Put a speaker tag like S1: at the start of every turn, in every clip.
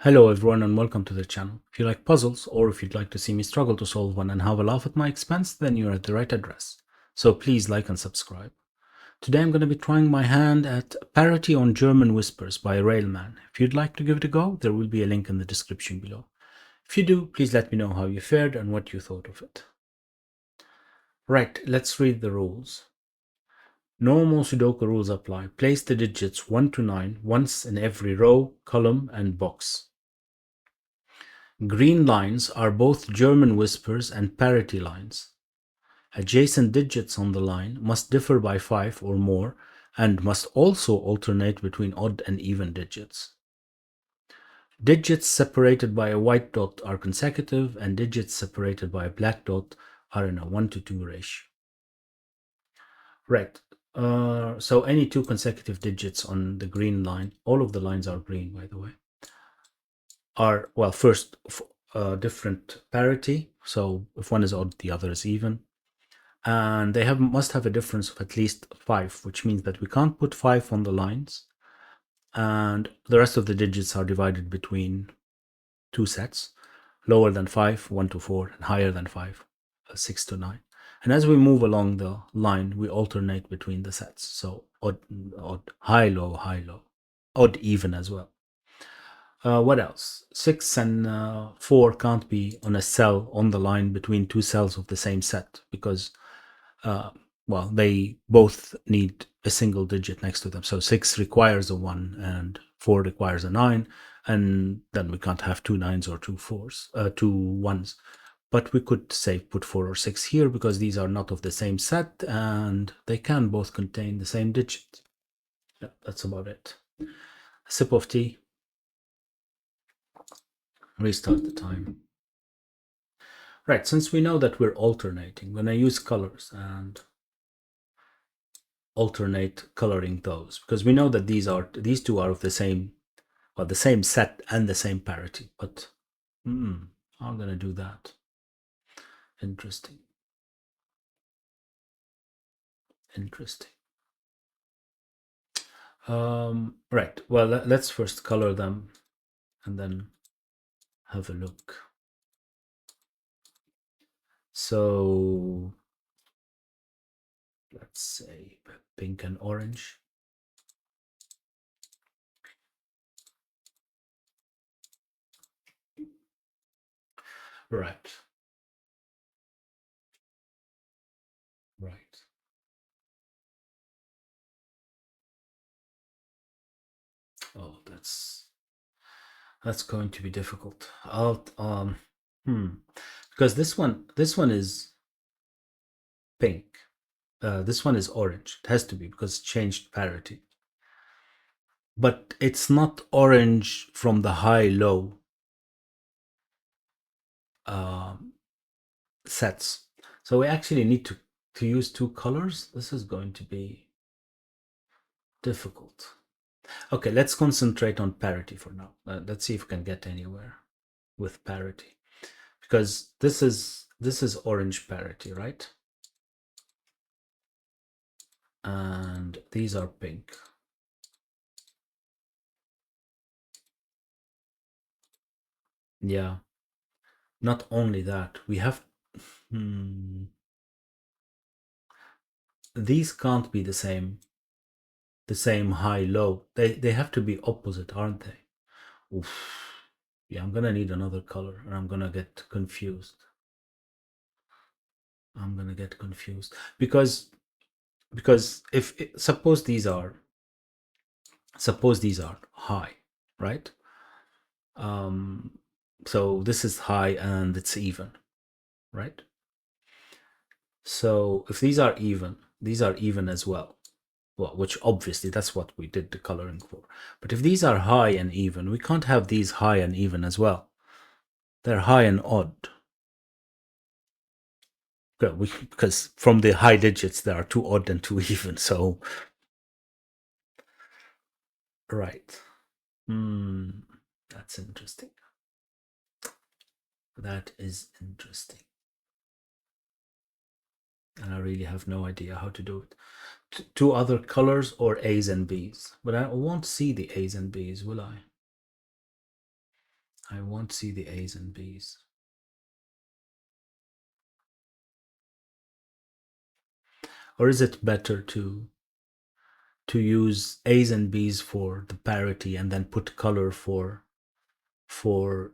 S1: Hello everyone and welcome to the channel. If you like puzzles or if you'd like to see me struggle to solve one and have a laugh at my expense, then you're at the right address. So please like and subscribe. Today I'm going to be trying my hand at Parity on German Whispers by RailMan. If you'd like to give it a go, there will be a link in the description below. If you do, please let me know how you fared and what you thought of it. Right, let's read the rules. Normal Sudoku rules apply. Place the digits 1 to 9 once in every row, column, and box. Green lines are both German whispers and parity lines. Adjacent digits on the line must differ by 5 or more and must also alternate between odd and even digits. Digits separated by a white dot are consecutive, and digits separated by a black dot are in a 1:2 ratio. Right. So any two consecutive digits on the green line, all of the lines are green, by the way, are, well, first, different parity. So if one is odd, the other is even. And they must have a difference of at least 5, which means that we can't put 5 on the lines. And the rest of the digits are divided between two sets, lower than 5, 1 to 4, and higher than 5, 6 to 9. And as we move along the line, we alternate between the sets. So odd, high, low, odd, even as well. What else? 6 and 4 can't be on a cell on the line between two cells of the same set because, well, they both need a single digit next to them. So 6 requires a 1 and 4 requires a 9. And then we can't have two 9s or two 1s. But we could say put 4 or 6 here because these are not of the same set and they can both contain the same digit. Yeah, that's about it. A sip of tea. Restart the time. Right, since we know that we're alternating, when I use colors and alternate coloring those, because we know that these two are of the same, well, the same set and the same parity, but I'm gonna do that. Interesting. Right, well, let's first color them and then have a look. So let's say pink and orange. Right. Oh, that's going to be difficult. Because this one is pink. This one is orange. It has to be because it changed parity. But it's not orange from the high-low sets. So we actually need to use two colors. This is going to be difficult. Okay, let's concentrate on parity for now. Let's see if we can get anywhere with parity. Because this is orange parity, right? And these are pink. Yeah. Not only that, we have these can't be the same high low. They have to be opposite, aren't they? Oof. Yeah, I'm gonna need another color and I'm gonna get confused. Because if suppose these are high, right? So this is high and it's even, right? So if these are even as well. Well, which obviously that's what we did the coloring for. But if these are high and even, we can't have these high and even as well. They're high and odd. Because from the high digits, there are two odd and two even. So, right. That's interesting. That is interesting. And I really have no idea how to do it. Two other colors or A's and B's. But I won't see the A's and B's, will I? I won't see the A's and B's. Or is it better to use A's and B's for the parity and then put color for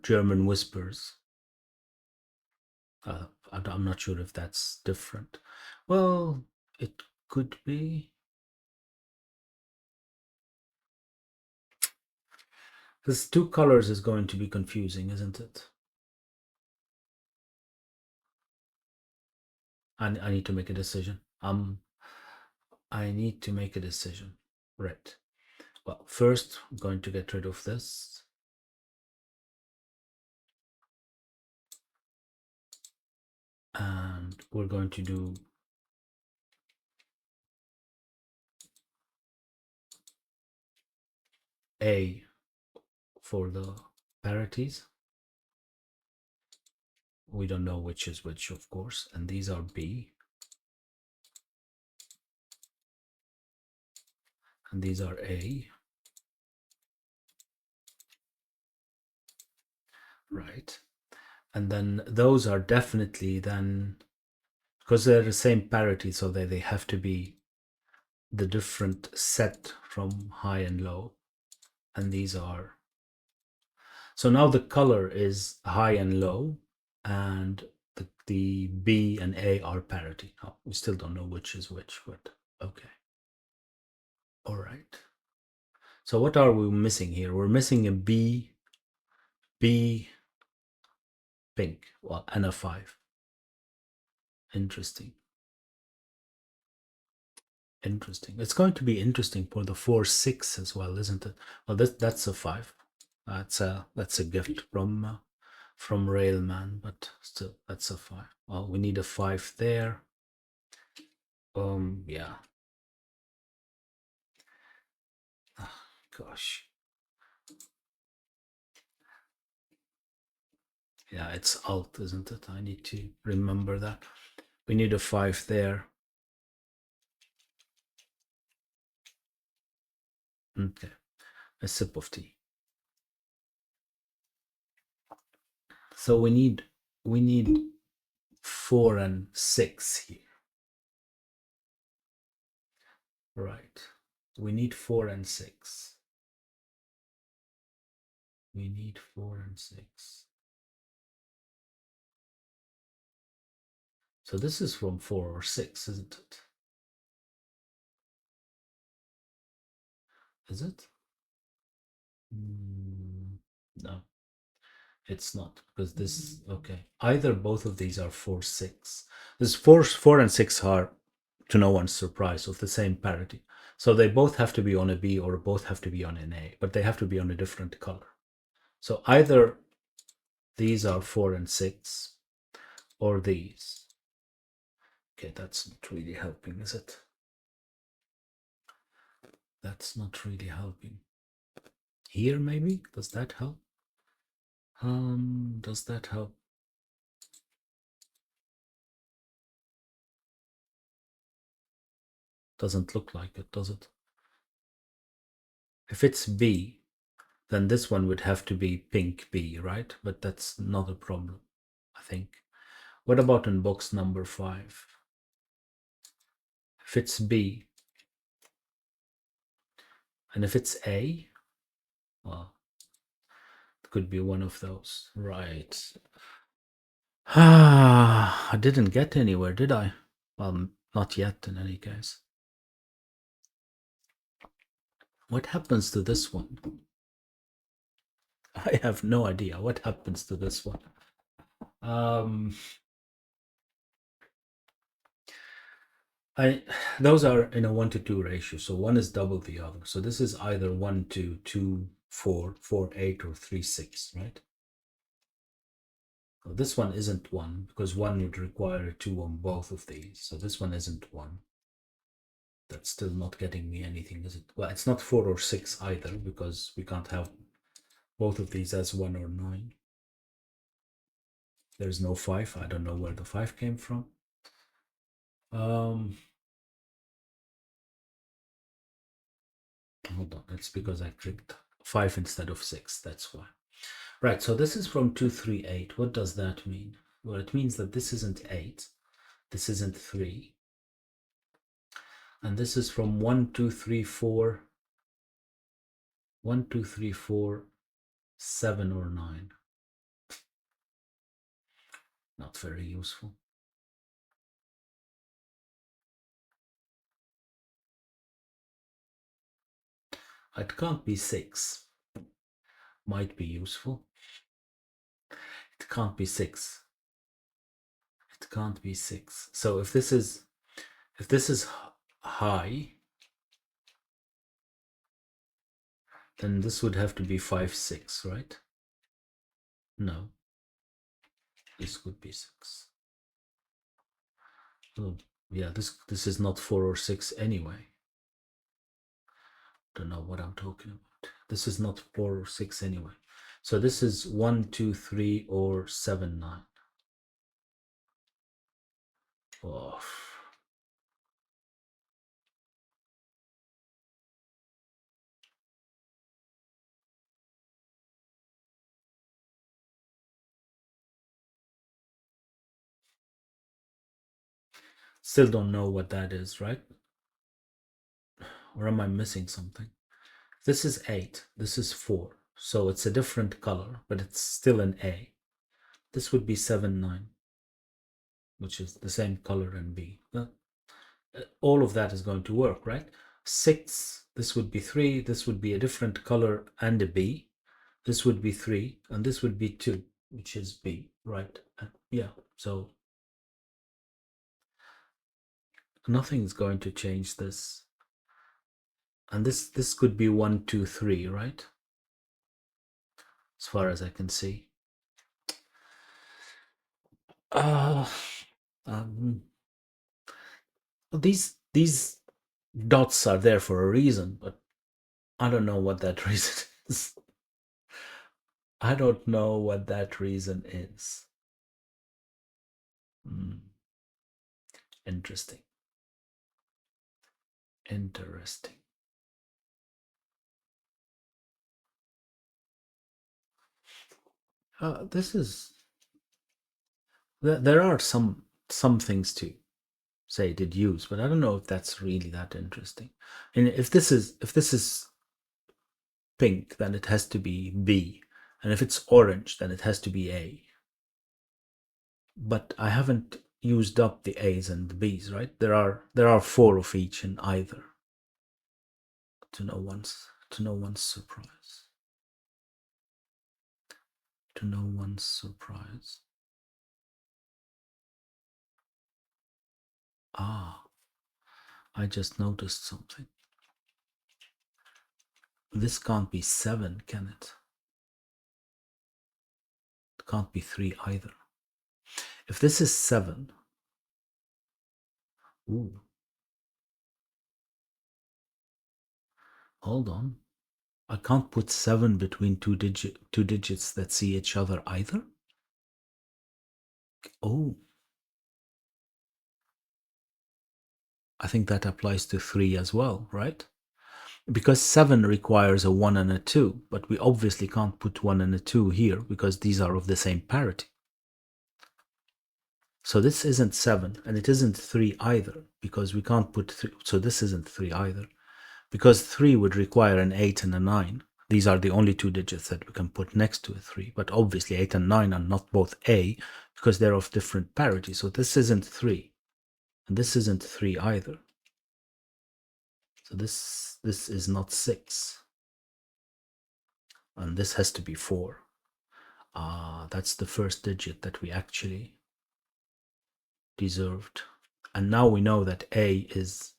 S1: German whispers? I'm not sure if that's different. Well, it could be. This two colors is going to be confusing, isn't it? I need to make a decision. I need to make a decision. Right. Well, first I'm going to get rid of this. And we're going to do A for the parities. We don't know which is which, of course, and these are B. And these are A. Right. And then those are definitely then, because they're the same parity, so they have to be the different set from high and low. And these are, so now the color is high and low, and the B and A are parity. Oh, we still don't know which is which, but okay. All right. So what are we missing here? We're missing a B pink, well, and a 5. Interesting. Interesting. It's going to be interesting for the 4-6 as well, isn't it? Well, that's a 5. That's a gift from RailMan, but still, that's a 5. Well, we need a 5 there. Yeah. Oh, gosh. Yeah, it's alt, isn't it? I need to remember that. We need a 5 there. Okay. A sip of tea. So we need 4 and 6 here. Right. We need 4 and 6. We need 4 and 6. So this is from 4 or 6, isn't it? Is it? No, it's not, because this, okay. Either both of these are 4-6. This 4 and 6 are, to no one's surprise, of the same parity. So they both have to be on a B or both have to be on an A, but they have to be on a different color. So either these are 4 and 6 or these. Okay, that's not really helping, is it? That's not really helping. Here, maybe? Does that help? Does that help? Doesn't look like it, does it? If it's B, then this one would have to be pink B, right? But that's not a problem, I think. What about in box number 5? If it's B, and if it's A, well, it could be one of those, right? Ah, I didn't get anywhere, did I? Well, not yet in any case. What happens to this one? I have no idea what happens to this one. Those are in a 1-to-2 ratio, so one is double the other. So this is either 1-2, 2-4, 4-8, or 3-6, right? So this one isn't 1 because 1 would require a 2 on both of these. So this one isn't 1. That's still not getting me anything, is it? Well, it's not 4 or 6 either because we can't have both of these as 1 or 9. There's no 5. I don't know where the 5 came from. Hold on, it's because I clicked 5 instead of 6. That's why. Right, so this is from 238. What does that mean? Well, it means that this isn't 8, this isn't 3, and this is from 1, 2, 3, 4, 1, 2, 3, 4, 7, or 9. Not very useful. It can't be 6. Might be useful. It can't be 6. It can't be 6. So if this is high, then this would have to be 5, 6, right? No, this could be 6. Oh, yeah, this is not 4 or 6 anyway. Don't know what I'm talking about. This is not 4 or 6 anyway. So this is 1, 2, 3, or 7, 9. Oh. Still don't know what that is, right? Or am I missing something? This is 8. This is 4. So it's a different color, but it's still an A. This would be 7, 9, which is the same color in B. All of that is going to work, right? 6, this would be 3. This would be a different color and a B. This would be 3, and this would be 2, which is B, right? Yeah, so nothing's going to change this. And this could be 1, 2, 3, right? As far as I can see. Um, these dots are there for a reason, but I don't know what that reason is. I don't know what that reason is. Interesting. Interesting. This is there are some things to say did use, but I don't know if that's really that interesting. And if this is pink, then it has to be B, and if it's orange, then it has to be A. But I haven't used up the A's and the B's, right? There are 4 of each in either. To no one's surprise. To no one's surprise. Ah, I just noticed something. This can't be 7, can it? It can't be 3 either. If this is 7, ooh, hold on. I can't put 7 between two digits that see each other either. Oh, I think that applies to 3 as well, right? Because 7 requires a 1 and a 2, but we obviously can't put 1 and a 2 here because these are of the same parity. So this isn't 7, and it isn't 3 either, because we can't put 3. So this isn't 3 either, because 3 would require an 8 and a 9. These are the only 2 digits that we can put next to a 3, but obviously 8 and 9 are not both A, because they're of different parity. So this isn't 3, and this isn't 3 either. So this is not 6, and this has to be 4. That's the first digit that we actually deserved. And now we know that A is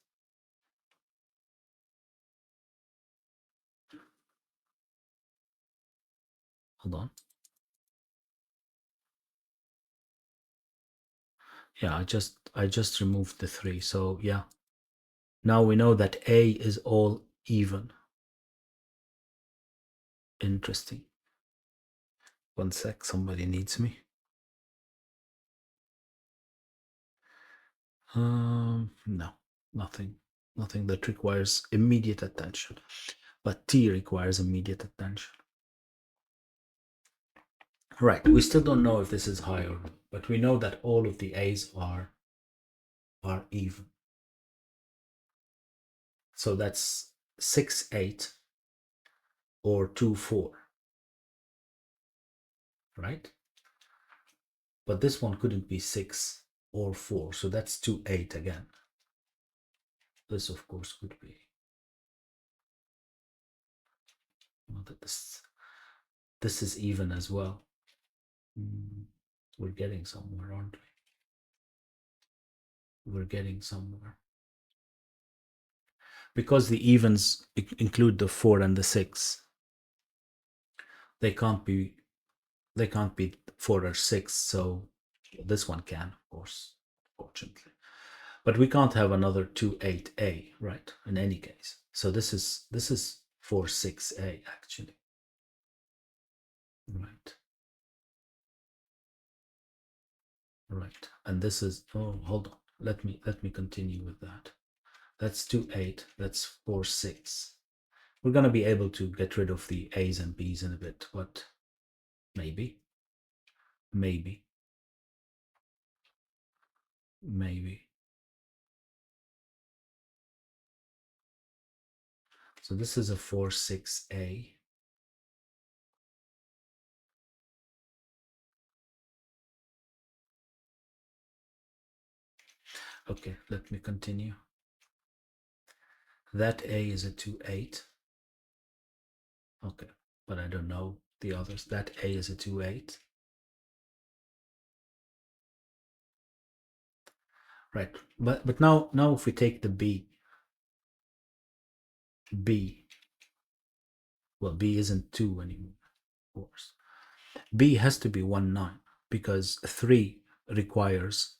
S1: hold on. Yeah, I just removed the 3. So yeah. Now we know that A is all even. Interesting. One sec, somebody needs me. No, nothing that requires immediate attention. But T requires immediate attention. Right. We still don't know if this is high or low, but we know that all of the A's are even. So that's 6, 8 or 2, 4, right? But this one couldn't be 6 or 4, so that's 2, 8 again. This, of course, could be. Well, this is even as well. We're getting somewhere, aren't we? We're getting somewhere. Because the evens include the 4 and the 6, they can't be 4 or 6, so this one can, of course, fortunately. But we can't have another 2, 8A, right? In any case. So this is 4, 6A actually. Right. Right. And this is, oh, hold on. Let me continue with that. That's 2, 8. That's 4, 6. We're going to be able to get rid of the A's and B's in a bit, but maybe. Maybe. Maybe. So this is a 4, 6A. Okay, let me continue. That A is a 2, 8. Okay, but I don't know the others. That A is a 2, 8. Right, but now if we take the B, well, B isn't 2 anymore, of course. B has to be 1, 9 because 3 requires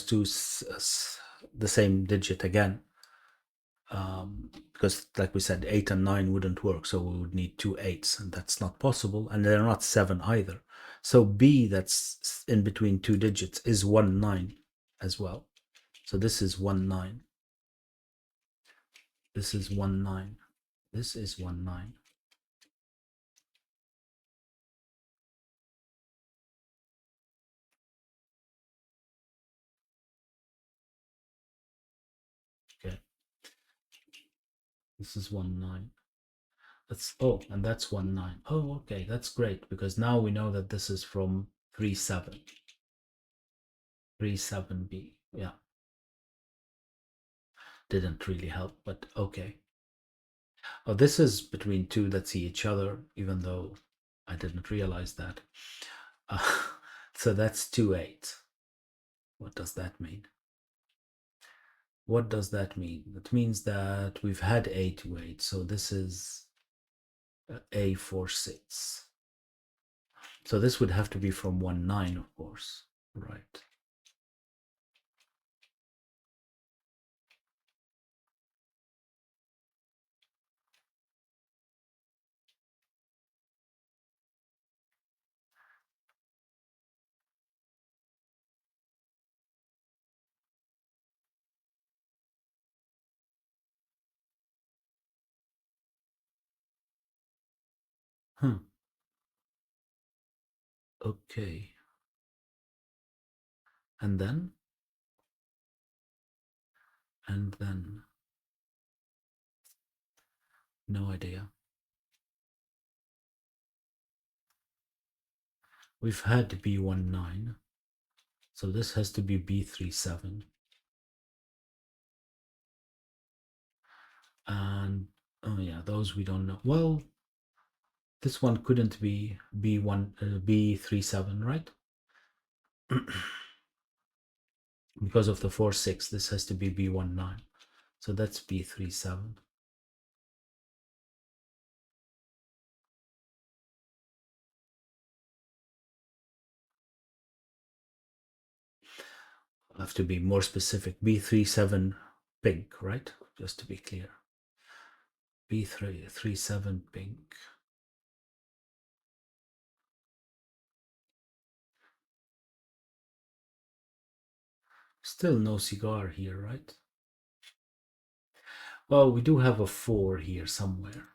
S1: two the same digit again. Because like we said, 8 and 9 wouldn't work, so we would need 2 8s, and that's not possible, and they're not 7 either. So B, that's in between 2 digits, is 1, 9 as well. So this is 1, 9. This is 1, 9. This is 1, 9. Okay. This is 1, 9. That's, oh, and that's 1, 9. Oh, okay, that's great, because now we know that this is from 3, 7. 3, 7B. Yeah. Didn't really help, but okay. Oh, this is between two that see each other, even though I didn't realize that. Uh, so that's 2, 8. What does that mean? What does that mean? That means that we've had A 2, 8. So this is A 4, 6. So this would have to be from 1, 9, of course. Right. Hmm. Okay. And then? And then? No idea. We've had B1, 9. So this has to be B3, 7. And, oh yeah, those we don't know. Well, this one couldn't be B3, 7, right? Because of the 4, 6, this has to be B1, 9. So that's B3, 7. I'll have to be more specific. B3, 7 pink, right? Just to be clear. B3, 3, 7 pink. Still no cigar here, right? Well, we do have a 4 here somewhere.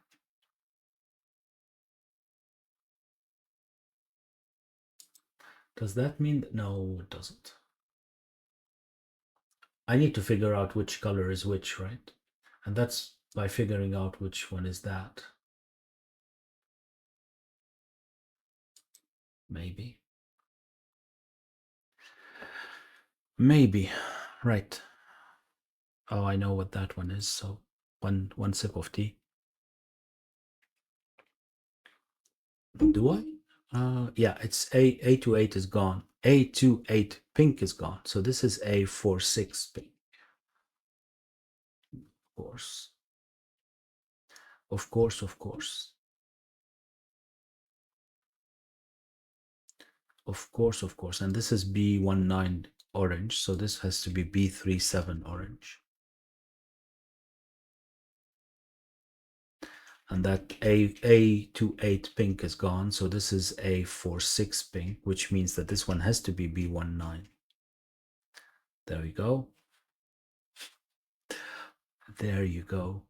S1: Does that mean that? No, it doesn't. I need to figure out which color is which, right? And that's by figuring out which one is that. Maybe. Maybe. Right. Oh, I know what that one is. So one sip of tea. Do I? Yeah, it's A28 is gone. A28 pink is gone. So this is A46 pink. Of course. Of course, of course. Of course, of course. And this is B19 orange. So this has to be B37 orange. And that A28 pink is gone. So this is A46 pink, which means that this one has to be B19. There we go. There you go.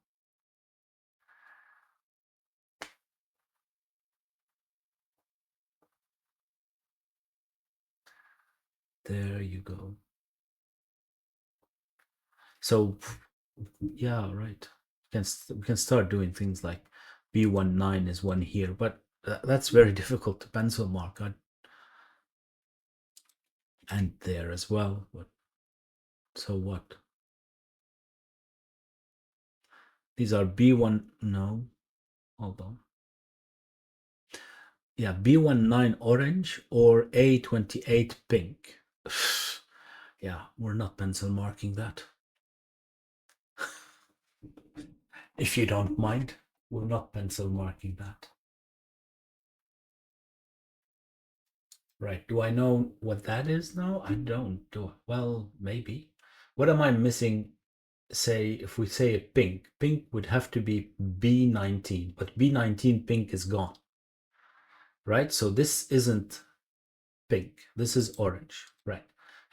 S1: There you go. So, yeah, right. We can start doing things like B19 is one here, but that's very difficult to pencil mark. And there as well. But so what? These are B1. No, hold on. Yeah, B19 orange or A28 pink. Yeah, we're not pencil marking that. If you don't mind, we're not pencil marking that. Right. Do I know what that is now? I don't. Do I? Well, maybe. What am I missing? Say, if we say a pink, pink would have to be B19, but B19 pink is gone. Right? So this isn't pink. This is orange. Right.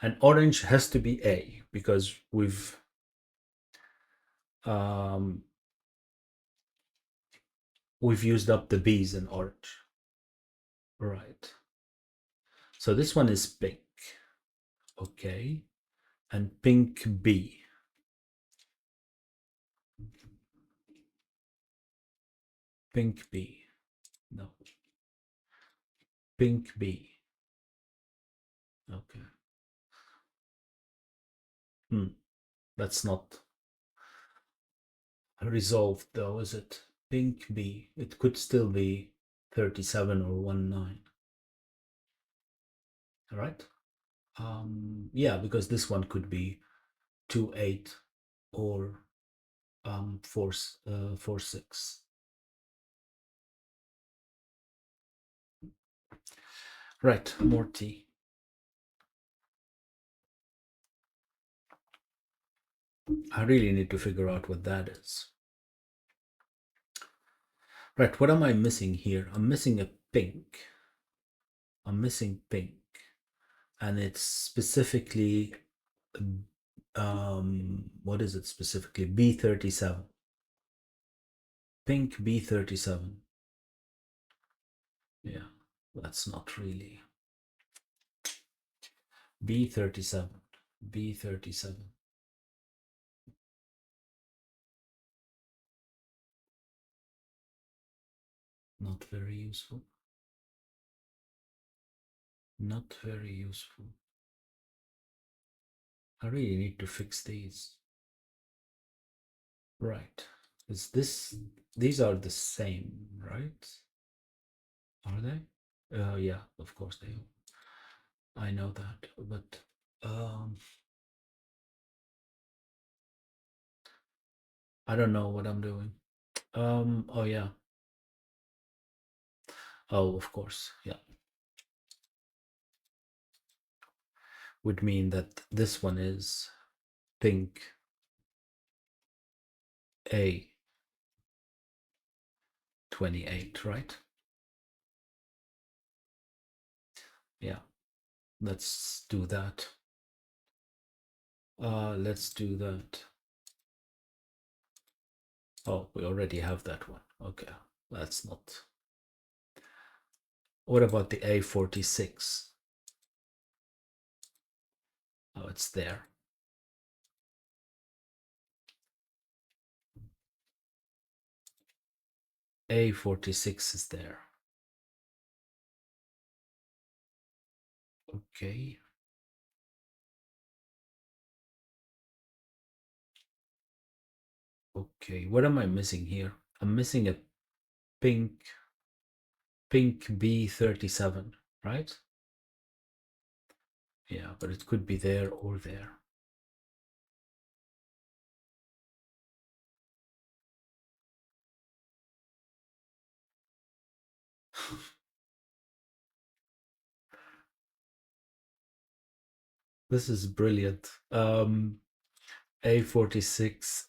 S1: And orange has to be A because we've used up the B's in orange. Right. So this one is pink. Okay. And pink B. Pink B. No. Pink B. Okay. That's not resolved though, is it? Pink B. It could still be 37 or 19. All right. Yeah, because this one could be 28 or 46. Right, more tea. I really need to figure out what that is. Right, what am I missing here? I'm missing a pink. I'm missing pink. And it's specifically, what is it specifically? B37. Pink B37. Yeah, that's not really. B37. B37. Not very useful. Not very useful. I really need to fix these. Right. Is this, these are the same, right? Are they? Yeah, of course they are. I know that, but I don't know what I'm doing. Oh yeah. Oh, of course, yeah. Would mean that this one is pink A28, right? Yeah, let's do that. Let's do that. Oh, we already have that one. Okay, that's not. What about the A46? Oh, it's there. A46 is there. Okay. Okay, what am I missing here? I'm missing a pink B37, right? Yeah, but it could be there or there. This is brilliant. A46,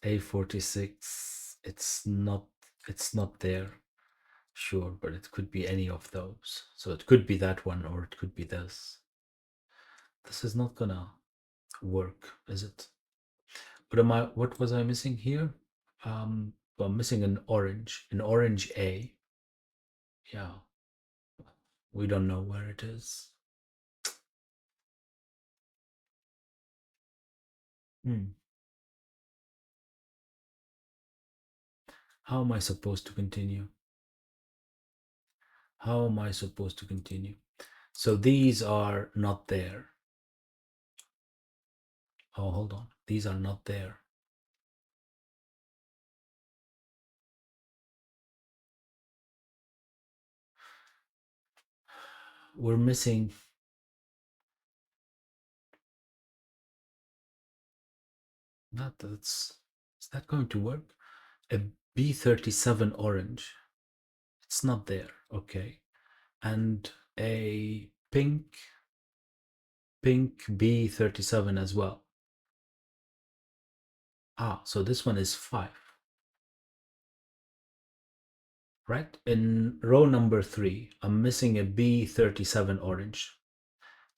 S1: it's not there. Sure, but it could be any of those. So it could be that one or it could be this. This is not gonna work, is it? What was I missing here? Well, I'm missing an orange A. Yeah, we don't know where it is. How am I supposed to continue? How am I supposed to continue? So these are not there. Oh, hold on. These are not there. We're missing. Is that going to work? A B37 orange. It's not there. Okay. And a pink B37 as well. Ah, so this one is 5. Right? In row number 3, I'm missing a B37 orange.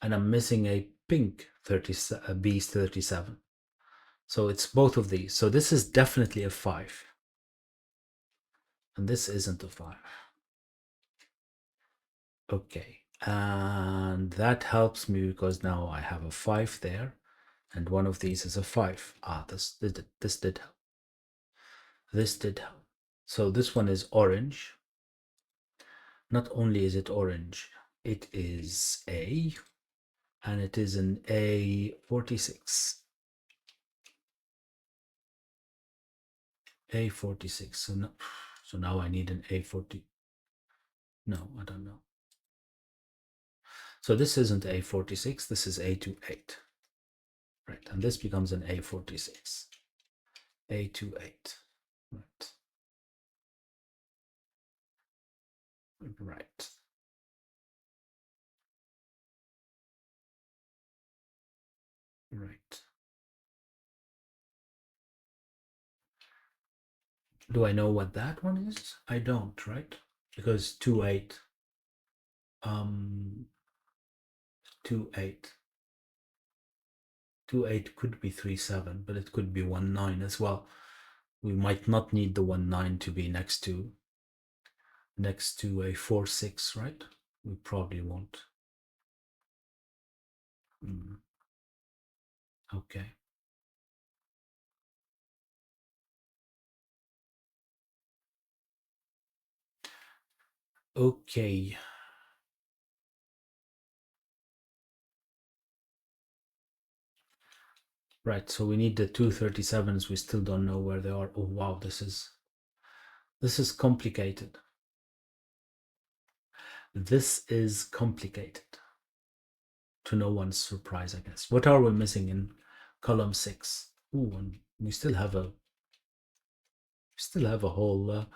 S1: And I'm missing a pink B37. So it's both of these. So this is definitely a 5. And this isn't a 5. Okay. And that helps me because now I have a 5 there. And one of these is a 5. Ah, this did help. This did help. So this one is orange. Not only is it orange, it is A. And it is an A46. A46. So now I need an A40. No, I don't know. So this isn't A46, this is A28. Right, and this becomes an A46. A28. Right. Right. Right. Do I know what that one is? I don't, right? Because 28. 28. 28 could be 37, but it could be 19 as well. We might not need the 19 to be next to a 46, right? We probably won't. Okay. Okay. Right, so we need the 237s. We still don't know where they are. Oh wow, this is complicated. This is complicated. To no one's surprise, I guess. What are we missing in column 6? Ooh, and we still have a whole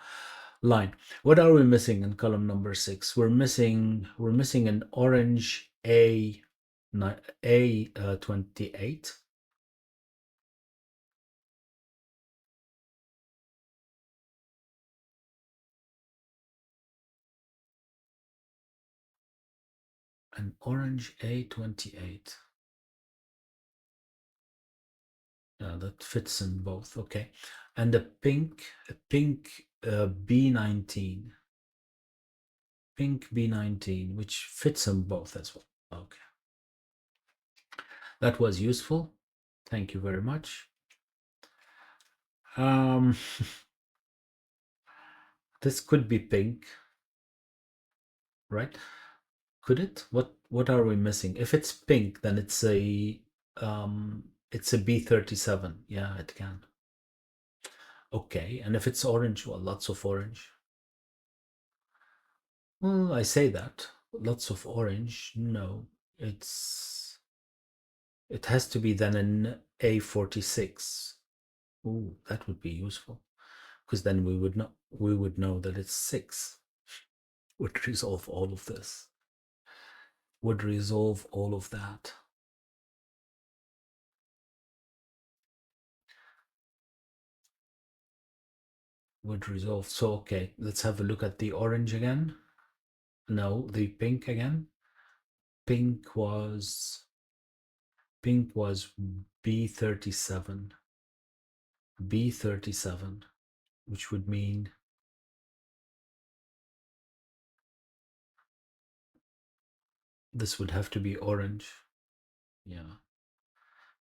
S1: line. What are we missing in column number 6? We're missing an orange A28. An orange A28. That fits in both. Okay, and a pink B19. Pink B19, which fits in both as well. Okay, That was useful. Thank you very much. Um, this could be pink, right? Could it? What are we missing? If it's pink, then it's a B37. Yeah, it can. Okay, and if it's orange, well, lots of orange. Well, I say that. Lots of orange. No, it has to be then an A46. Ooh, that would be useful. Because then we would know that it's 6. Would resolve all of this. Would resolve all of that. Would resolve. So okay, let's have a look at the orange again. No, the pink again. Pink was B37. B37, which would mean this would have to be orange. Yeah.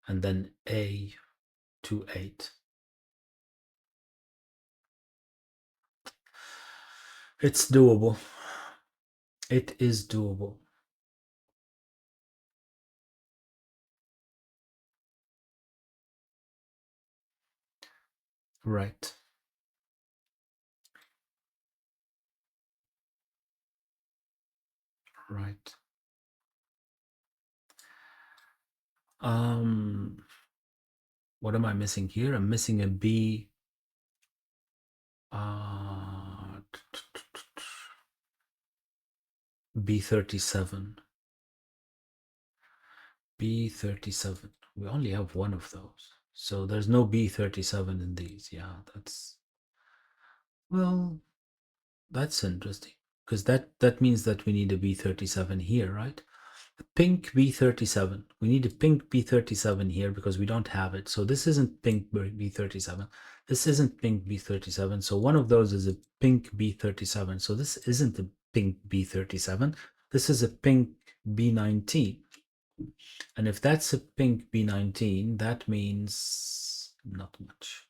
S1: And then A28. It's doable. It is doable. Right. Right. What am I missing here? I'm missing a B. B37. B37. We only have one of those. So there's no B37 in these. Yeah, well, that's interesting. Because that means that we need a B37 here, right? Pink B37. We need a pink B37 here because we don't have it. So this isn't pink B37. This isn't pink B37. So one of those is a pink B37. So this isn't a pink B37. This is a pink B19. And if that's a pink B19, that means not much.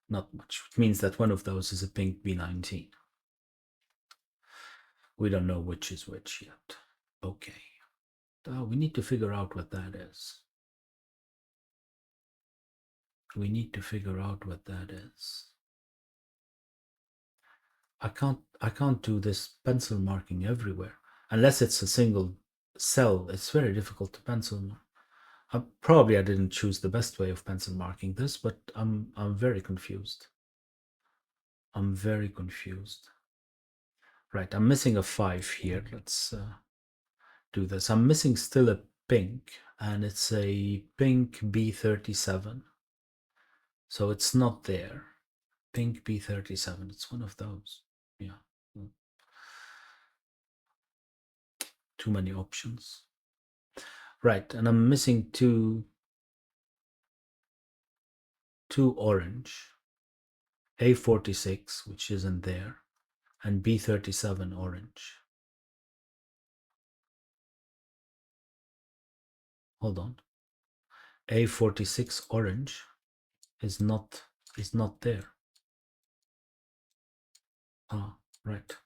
S1: Not much. It means that one of those is a pink B19. We don't know which is which yet. Okay. We need to figure out what that is. We need to figure out what that is. I can't do this pencil marking everywhere unless it's a single cell. It's very difficult to pencil mark. Probably I didn't choose the best way of pencil marking this, but I'm very confused. I'm very confused. Right, I'm missing a 5 here. Let's do this. I'm missing still a pink, and it's a pink B37. So it's not there. Pink B37. It's one of those. Yeah. Too many options. Right, and I'm missing two orange. A46, which isn't there, and B37 orange. Hold on. A46 orange is not there. Ah, right.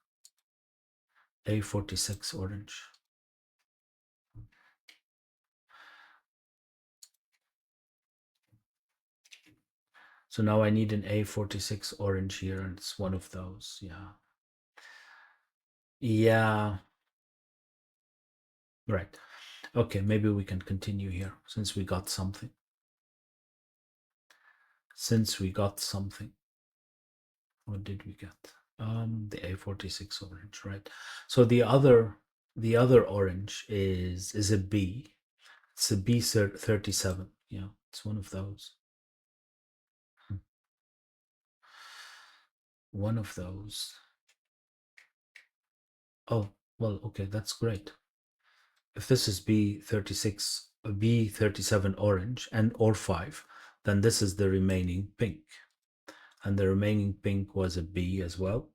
S1: A46 orange. So now I need an A46 orange here, and it's one of those. Yeah. Yeah. Right. Okay, maybe we can continue here since we got something. What did we get? The A46 orange, right? So the other orange is a B. It's a B37. Yeah, it's one of those. One of those. Oh, well, okay, that's great. If this is B36, B37 orange and or 5, then this is the remaining pink. And the remaining pink was a B as well.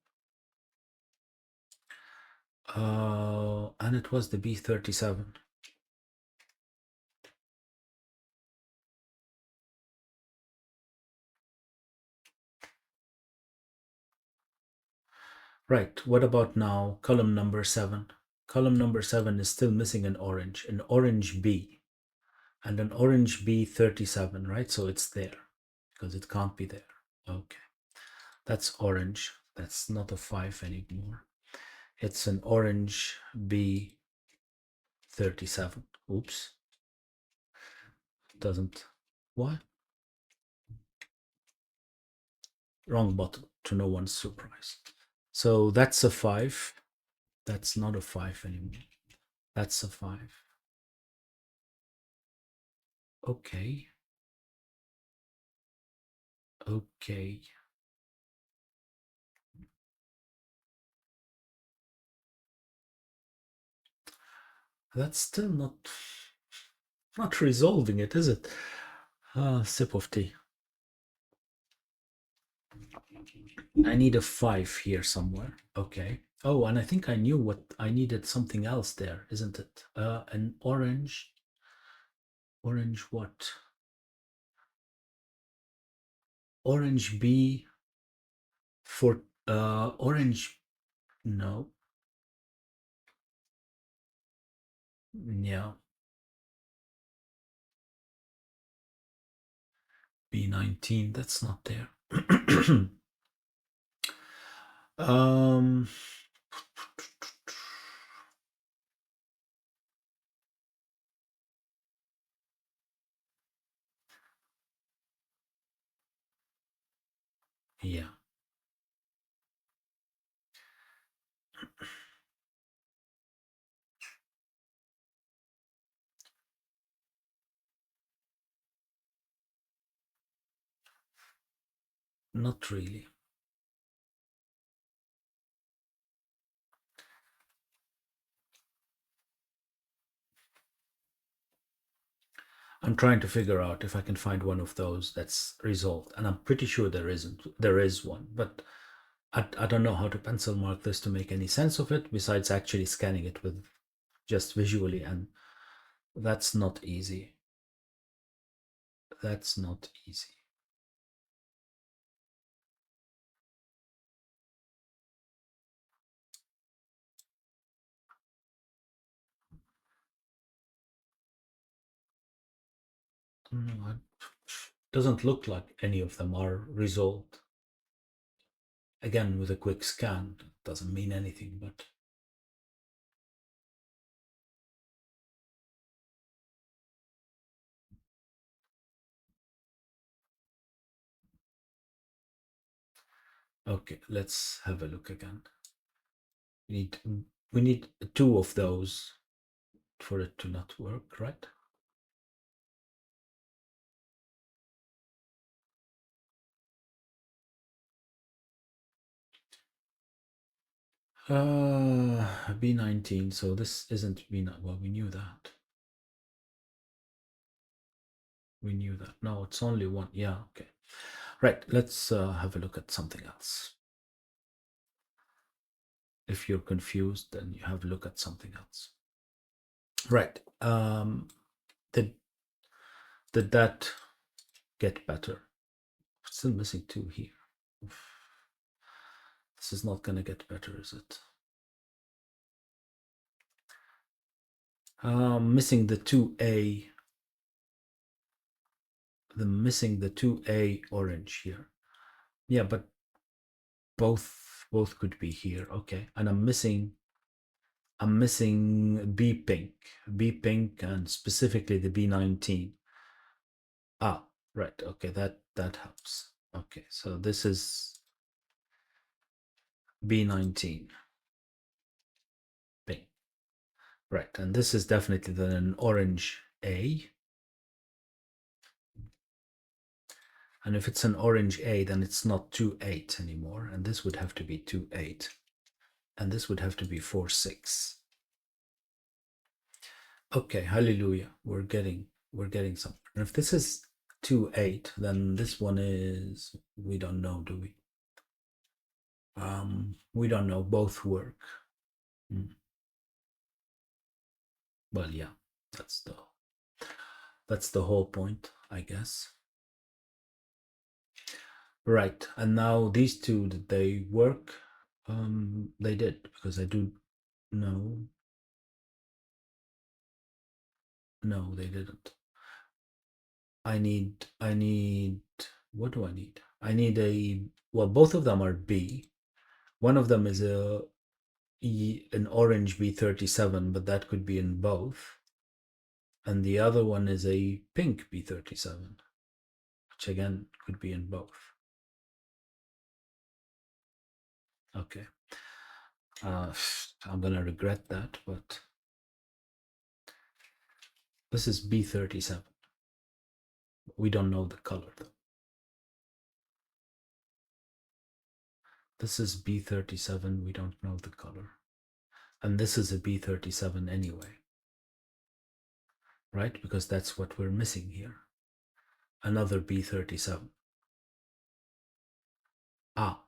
S1: And it was the B37. Right, what about now column number 7? Column number 7 is still missing an orange B, and an orange B37, right? So it's there, because it can't be there. Okay, that's orange. That's not a 5 anymore. It's an orange B37. Oops. Doesn't. What? Wrong button, to no one's surprise. So that's a 5. That's not a 5 anymore. That's a 5. Okay. Okay. That's still not resolving it, is it? Sip of tea. I need a 5 here somewhere. Okay. Oh, and I think I knew what I needed, something else there, isn't it? An orange. Orange what? Orange B for orange. No. Yeah. B19. That's not there. um. Yeah. Not really. I'm trying to figure out if I can find one of those that's resolved, and I'm pretty sure there isn't. There is one, but I don't know how to pencil mark this to make any sense of it, besides actually scanning it with just visually, and that's not easy. That's not easy. No, it doesn't look like any of them are resolved. Again, with a quick scan, it doesn't mean anything, but okay, let's have a look again. We need 2 of those for it to not work, right? B19, so this isn't B9. Well, we knew that. We knew that. No, it's only one. Yeah, okay. Right, let's have a look at something else. If you're confused, then you have a look at something else. Right. Did that get better? Still missing 2 here. This is not gonna get better, is it? Missing the 2A. Missing the 2A orange here. Yeah, but both could be here. Okay, and I'm missing B pink, and specifically the B19. Ah, right. Okay, that helps. Okay, so this is B19 pink. Right, and this is definitely then an orange A. And if it's an orange A, then it's not 2-8 anymore, and this would have to be 2-8, and this would have to be 4-6. Okay, hallelujah. We're getting something. And if this is 2-8, then this one is, we don't know, do we? We don't know. Both work. Well, yeah, that's the whole point, I guess. Right, and now these two, did they work? They did, because I do know. No, they didn't. I need, what do I need? I need well, both of them are B. One of them is an orange B37, but that could be in both. And the other one is a pink B37, which again could be in both. Okay. I'm gonna regret that, but this is B37. We don't know the color though. This is B37, we don't know the color. And this is a B37 anyway, right? Because that's what we're missing here. Another B37. Ah,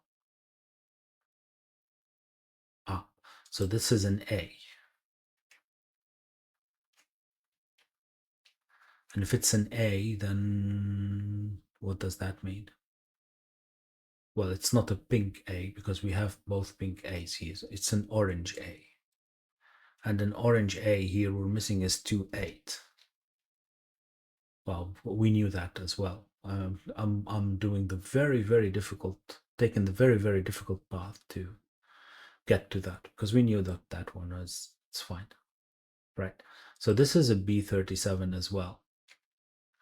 S1: so this is an A. And if it's an A, then what does that mean? Well, it's not a pink A because we have both pink A's here. It's an orange A. And an orange A here we're missing is 2-8. Well, we knew that as well. I'm doing the very difficult, taking the very difficult path to get to that because we knew that that one was, it's fine, right? So this is a B37 as well.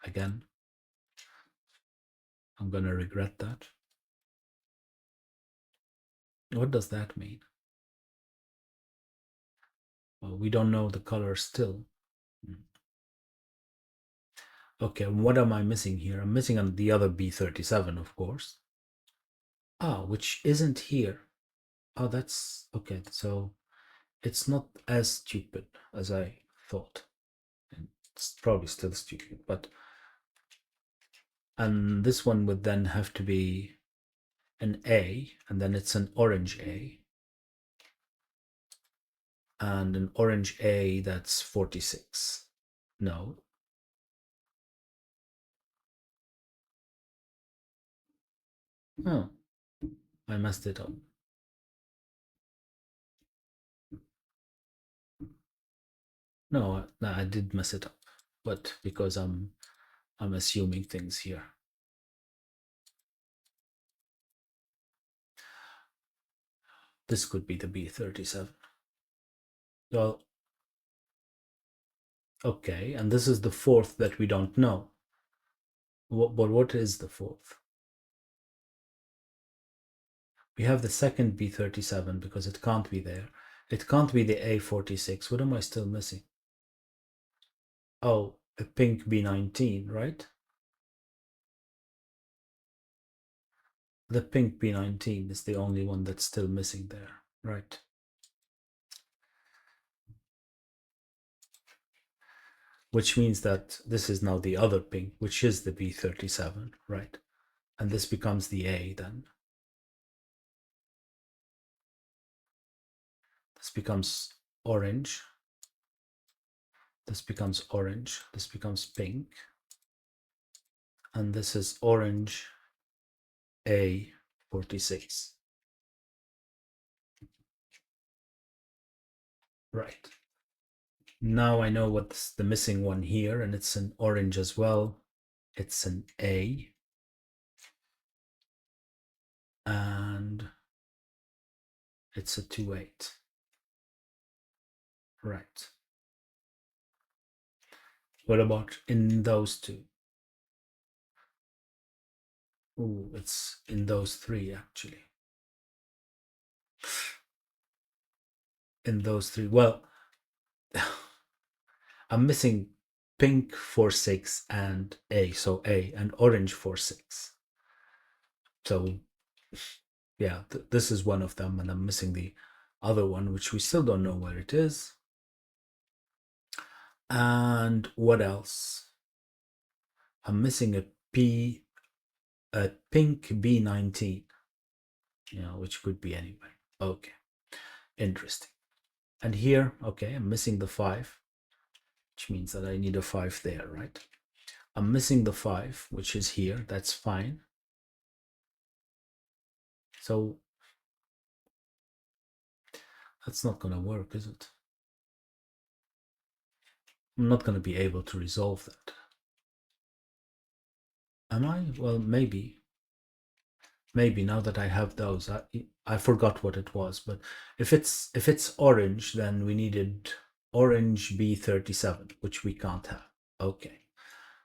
S1: Again, I'm gonna regret that. What does that mean? Well, we don't know the color still. Okay, what am I missing here? I'm missing on the other B37, of course. Ah, which isn't here. Oh, that's okay. So it's not as stupid as I thought. It's probably still stupid, but and this one would then have to be an A, and then it's an orange A. And an orange A, that's 46. No. Oh, I messed it up. No, I did mess it up, but because I'm assuming things here. This could be the B37. Well, okay, and this is the fourth that we don't know. But what is the fourth? We have the second B37 because it can't be there. It can't be the A46. What am I still missing? Oh, a pink B19, right? The pink B19 is the only one that's still missing there, right? Which means that this is now the other pink, which is the B37, right? And this becomes the A then. This becomes orange. This becomes orange. This becomes pink. And this is orange A46. Right. Now I know what's the missing one here, and it's an orange as well. It's an A. And it's a 2-8. Right. What about in those two? Ooh, it's in those three actually. In those three. Well, I'm missing pink 4-6 and A, so A, and orange 4-6. So yeah, this is one of them, and I'm missing the other one, which we still don't know where it is. And what else? I'm missing a pink B19, which could be anywhere. Okay, interesting. And here, okay, I'm missing the 5. which means that I need a 5 there, right? I'm missing the 5, which is here. That's fine. So that's not going to work, is it? I'm not going to be able to resolve that. Am I? Well, maybe. Maybe now that I have those, I forgot what it was. But if it's orange, then we needed orange B37, which we can't have. Okay,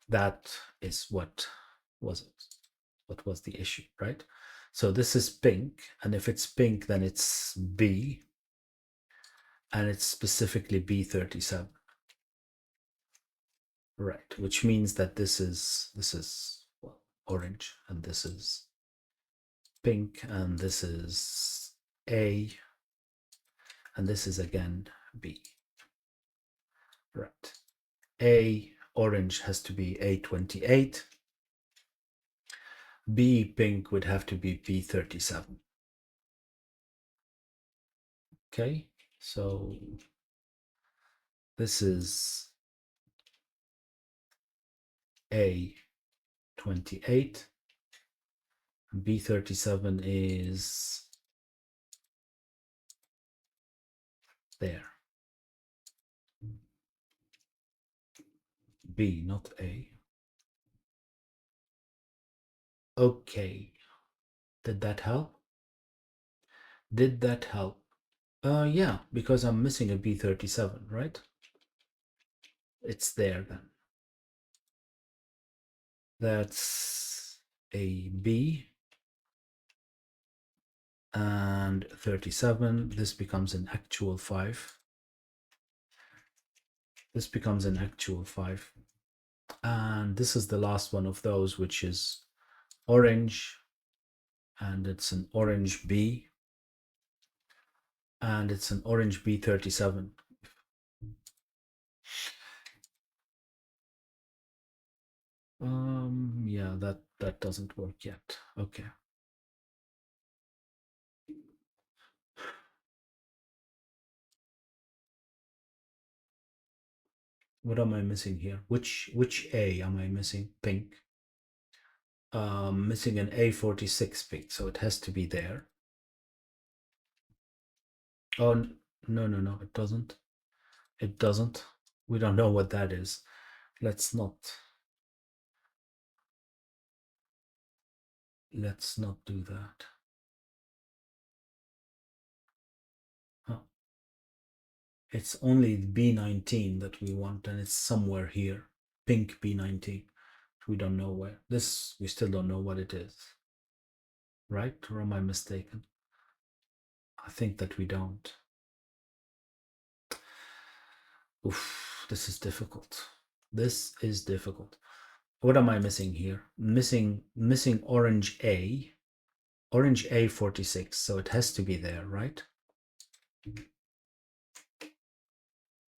S1: that is what was it? What was the issue, right? So this is pink, and if it's pink, then it's B, and it's specifically B37, right? Which means that this is well, orange, and this is pink, and this is A, and this is again B, right? A orange has to be A28. B pink would have to be B37. Okay, so this is A28. B37 is there. B, not A. Okay. Did that help? Did that help? Yeah, because I'm missing a B37, right? It's there then. That's a B and 37. This becomes an actual 5. This becomes an actual 5. And this is the last one of those, which is orange, and it's an orange B, and it's an orange B37. Yeah, that doesn't work yet. Okay. What am I missing here? Which A am I missing? Pink. Missing an A46 pink, so it has to be there. Oh, no, it doesn't. It doesn't. We don't know what that is. Let's not do that. Huh. It's only B19 that we want, and it's somewhere here. Pink B19. We don't know where. This, we still don't know what it is. Right? Or am I mistaken? I think that we don't. Oof, this is difficult. This is difficult. What am I missing here? Missing orange A46, so it has to be there, right?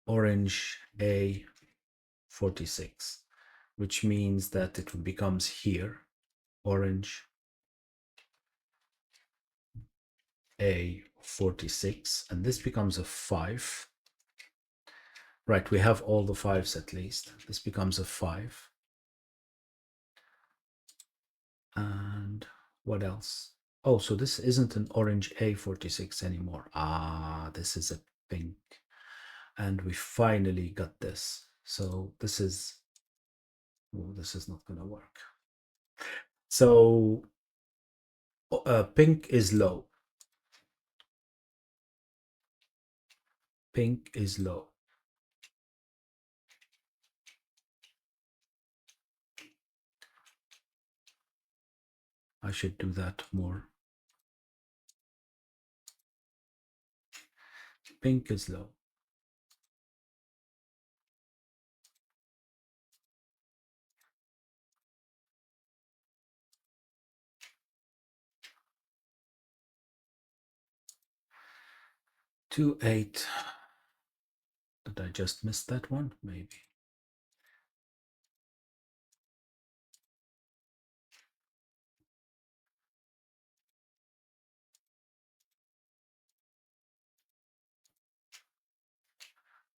S1: Orange A46, which means that it becomes here, orange A46, and this becomes a 5. Right, we have all the 5s at least. This becomes a 5. And what else? Oh, so this isn't an orange A46 anymore. Ah, this is a pink. And we finally got this. So this is, oh, this is not going to work. So pink is low. Pink is low. I should do that more. Pink is low. Two, 8. Did I just miss that one? Maybe.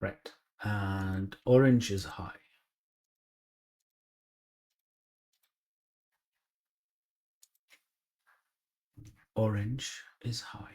S1: Right. and orange is high. Orange is high.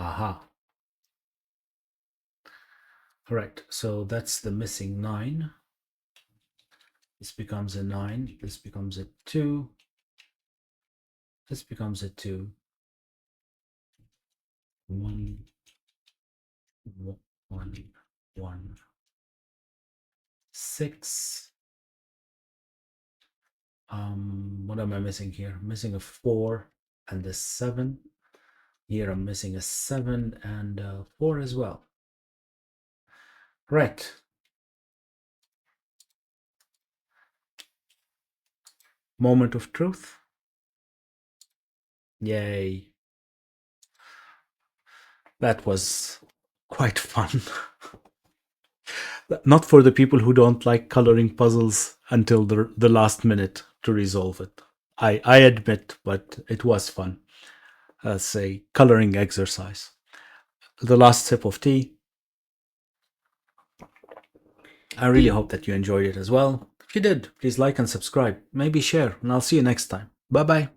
S1: Aha. All right, so that's the missing 9. This becomes a 9. This becomes a 2. This becomes a 2. 1, 1, 1, 6. What am I missing here? I'm missing a 4 and a 7. Here I'm missing a 7 and a 4 as well. Right. Moment of truth. Yay. That was quite fun. Not for the people who don't like coloring puzzles until the last minute to resolve it. I admit, but it was fun as a coloring exercise. The last sip of tea. I really hope that you enjoyed it as well. If you did, please like and subscribe. Maybe share, and I'll see you next time. Bye bye.